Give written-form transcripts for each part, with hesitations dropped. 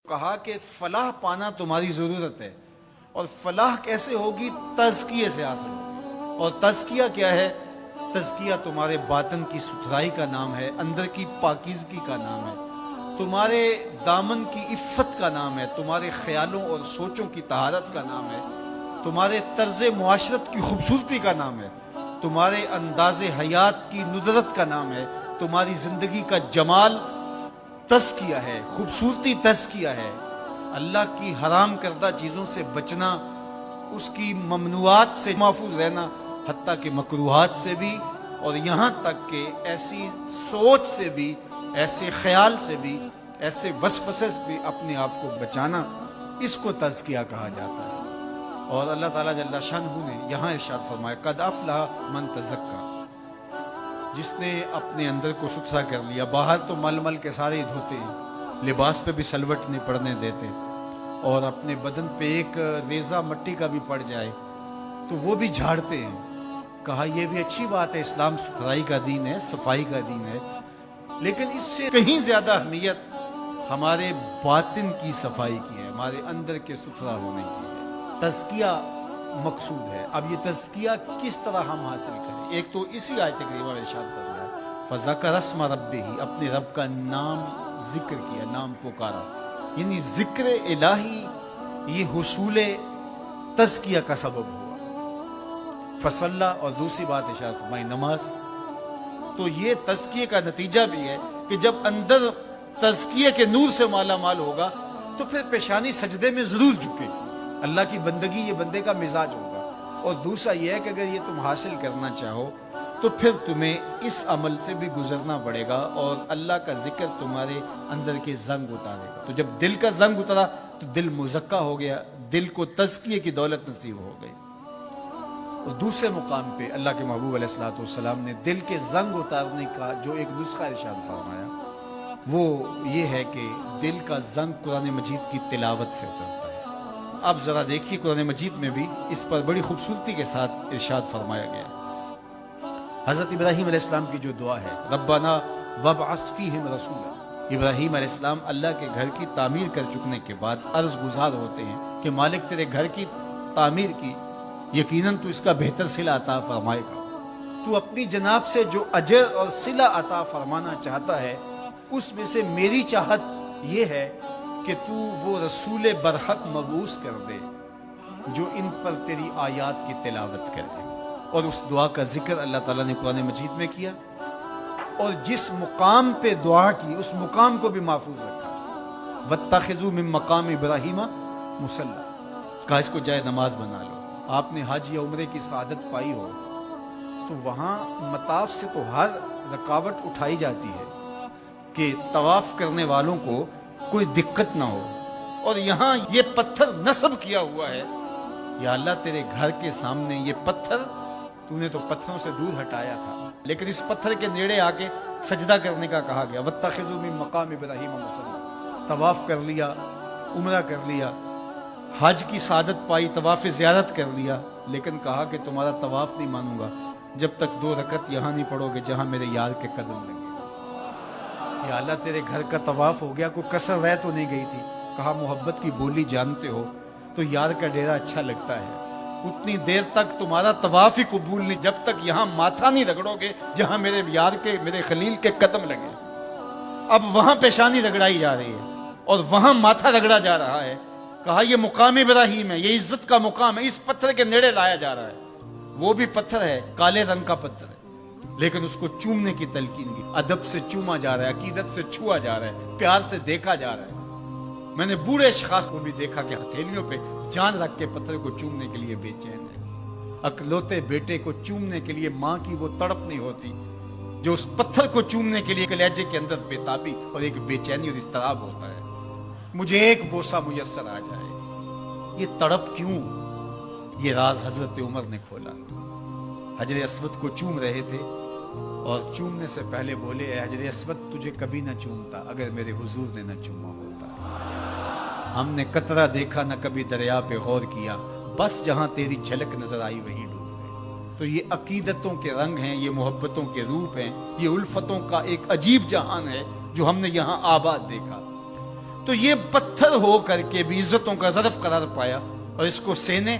کہا کہ فلاح پانا تمہاری ضرورت ہے، اور فلاح کیسے ہوگی؟ تزکیے سے حاصل ہوگی۔ اور تزکیہ کیا ہے؟ تزکیہ تمہارے باطن کی ستھرائی کا نام ہے، اندر کی پاکیزگی کا نام ہے، تمہارے دامن کی عفت کا نام ہے، تمہارے خیالوں اور سوچوں کی طہارت کا نام ہے، تمہارے طرز معاشرت کی خوبصورتی کا نام ہے، تمہارے انداز حیات کی ندرت کا نام ہے، تمہاری زندگی کا جمال تزکیہ ہے، خوبصورتی تزکیہ ہے۔ اللہ کی حرام کردہ چیزوں سے بچنا، اس کی ممنوعات سے محفوظ رہنا، حتیٰ کہ مکروہات سے بھی، اور یہاں تک کہ ایسی سوچ سے بھی، ایسے خیال سے بھی، ایسے وسوسے سے بھی اپنے آپ کو بچانا، اس کو تزکیہ کہا جاتا ہے۔ اور اللہ تعالیٰ جل شانہ نے یہاں ارشاد فرمایا قد افلح من تزکا، جس نے اپنے اندر کو ستھرا کر لیا۔ باہر تو مل مل کے سارے دھوتے ہیں، لباس پہ بھی سلوٹ نہیں پڑنے دیتے، اور اپنے بدن پہ ایک ریزہ مٹی کا بھی پڑ جائے تو وہ بھی جھاڑتے ہیں۔ کہا یہ بھی اچھی بات ہے، اسلام ستھرائی کا دین ہے، صفائی کا دین ہے، لیکن اس سے کہیں زیادہ اہمیت ہمارے باطن کی صفائی کی ہے، ہمارے اندر کے ستھرا ہونے کی ہے۔ تزکیہ مقصود ہے۔ اب یہ تزکیہ کس طرح ہم حاصل کریں؟ ایک تو اسی آیت کریمہ میں ارشاد فرمایا فذکر اسم ربہ، اپنے رب کا نام ذکر کیا، نام پکارا، یعنی ذکر الہی یہ حصول تزکیہ کا سبب ہوا۔ فصلی، اور دوسری بات ارشاد فرمائی نماز۔ تو یہ تزکیے کا نتیجہ بھی ہے کہ جب اندر تزکیے کے نور سے مالا مال ہوگا تو پھر پیشانی سجدے میں ضرور جھکے گی۔ اللہ کی بندگی یہ بندے کا مزاج ہوگا۔ اور دوسرا یہ ہے کہ اگر یہ تم حاصل کرنا چاہو تو پھر تمہیں اس عمل سے بھی گزرنا پڑے گا، اور اللہ کا ذکر تمہارے اندر کے زنگ اتارے گا۔ تو جب دل کا زنگ اترا تو دل مزکا ہو گیا، دل کو تزکیے کی دولت نصیب ہو گئی۔ اور دوسرے مقام پہ اللہ کے محبوب علیہ الصلوۃ والسلام نے دل کے زنگ اتارنے کا جو ایک نسخہ ارشاد فرمایا وہ یہ ہے کہ دل کا زنگ قرآن مجید کی تلاوت سے اترتا ہے۔ اب ذرا دیکھیے قرآن مجید میں بھی اس پر بڑی خوبصورتی کے ساتھ ارشاد فرمایا گیا۔ حضرت ابراہیم علیہ السلام کی جو دعا ہے ربنا وابعث فیہم رسولا، ابراہیم علیہ السلام اللہ کے گھر کی تعمیر کر چکنے کے بعد عرض گزار ہوتے ہیں کہ مالک تیرے گھر کی تعمیر کی، یقیناً تو اس کا بہتر صلہ عطا فرمائے گا۔ تو اپنی جناب سے جو اجر اور صلہ عطا فرمانا چاہتا ہے اس میں سے میری چاہت یہ ہے کہ تو وہ رسول برحق مبعوث کر دے جو ان پر تیری آیات کی تلاوت کرے۔ اور اس دعا کا ذکر اللہ تعالیٰ نے قرآن مجید میں کیا، اور جس مقام پہ دعا کی اس مقام کو بھی محفوظ رکھا۔ وَاتَّخِذُوا مِن مَّقَامِ إِبْرَاهِيمَ مُصَلًّى، کہا اس کو جائے نماز بنا لو۔ آپ نے حج یا عمرے کی سعادت پائی ہو تو وہاں مطاف سے تو ہر رکاوٹ اٹھائی جاتی ہے کہ طواف کرنے والوں کو کوئی دقت نہ ہو، اور یہاں یہ پتھر نصب کیا ہوا ہے، یا اللہ تیرے گھر کے سامنے یہ پتھر تو نے تو پتھروں سے دور ہٹایا تھا، لیکن اس پتھر کے نیڑے آ کے سجدہ کرنے کا کہا گیا۔ وَاتَّخِذُوا مِن مَّقَامِ إِبْرَاهِيمَ مُصَلًّى، طواف کر لیا، عمرہ کر لیا، حج کی سعادت پائی، طواف زیارت کر لیا، لیکن کہا کہ تمہارا طواف نہیں مانوں گا جب تک 2 رکعت یہاں نہیں پڑھو گے جہاں میرے یار کے قدم لگے۔ یا اللہ تیرے گھر کا طواف ہو گیا، کوئی کسر رہ تو نہیں گئی تھی؟ کہا محبت کی بولی جانتے ہو تو یار کا ڈیرا اچھا لگتا ہے، اتنی دیر تک تمہارا طواف ہی قبول نہیں جب تک یہاں ماتھا نہیں رگڑو گے جہاں میرے یار کے، میرے خلیل کے قدم لگے۔ اب وہاں پیشانی رگڑائی جا رہی ہے اور وہاں ماتھا رگڑا جا رہا ہے۔ کہا یہ مقام ابراہیم ہے، یہ عزت کا مقام ہے، اس پتھر کے نیڑے لایا جا رہا ہے۔ وہ بھی پتھر ہے، کالے رنگ کا پتھر ہے، لیکن اس کو چومنے کی تلقین کی، ادب سے چوما جا رہا ہے، عقیدت سے چھوا جا رہا ہے، پیار سے دیکھا جا رہا ہے۔ میں نے بوڑھے اشخاص کو بھی دیکھا کہ ہتھیلیوں پہ جان رکھ کے پتھر کو چومنے کے لیے بے چین ہے۔ اکلوتے بیٹے کو چومنے کے لیے ماں کی وہ تڑپ نہیں ہوتی جو اس پتھر کو چومنے کے لیے کلیجے کے اندر بےتابی اور ایک بے چینی اور اضطراب ہوتا ہے۔ مجھے ایک بوسہ میسر آ جائے، یہ تڑپ کیوں؟ یہ راز حضرت عمر نے کھولا۔ حجر اسود کو چوم رہے تھے اور چومنے سے پہلے بولے اے حجر اسود تجھے کبھی نہ چومتا اگر میرے حضور نے نہ چوما ہوتا۔ ہم نے قطرہ دیکھا نہ کبھی دریا پہ غور کیا، بس جہاں تیری جھلک نظر آئی وہیں ڈوب گئے۔ تو یہ عقیدتوں کے رنگ ہیں، یہ محبتوں کے روپ ہیں، یہ الفتوں کا ایک عجیب جہان ہے جو ہم نے یہاں آباد دیکھا۔ تو یہ پتھر ہو کر کے بھی عزتوں کا ظرف قرار پایا اور اس کو سینے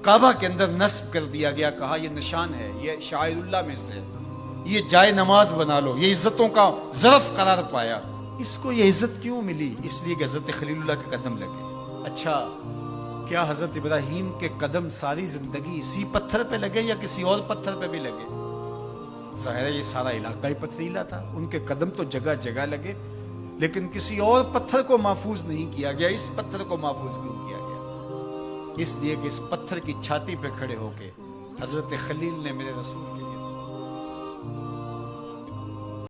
کعبہ کے اندر نصب کر دیا گیا. کہا یہ نشان ہے, یہ شاعر اللہ میں سے, یہ جائے نماز بنا لو. یہ عزتوں کا ظرف قرار پایا. اس کو یہ عزت کیوں ملی؟ اس لیے کہ حضرت خلیل اللہ کے قدم لگے. اچھا کیا حضرت ابراہیم کے قدم ساری زندگی اسی پتھر پہ لگے یا کسی اور پتھر پہ بھی لگے؟ ظاہر ہے یہ سارا علاقہ ہی پتھریلا تھا, ان کے قدم تو جگہ جگہ لگے, لیکن کسی اور پتھر کو محفوظ نہیں کیا گیا. اس پتھر کو محفوظ کیوں کیا گیا؟ اس لیے کہ اس پتھر کی چھاتی پہ کھڑے ہو کے حضرت خلیل نے میرے رسول کے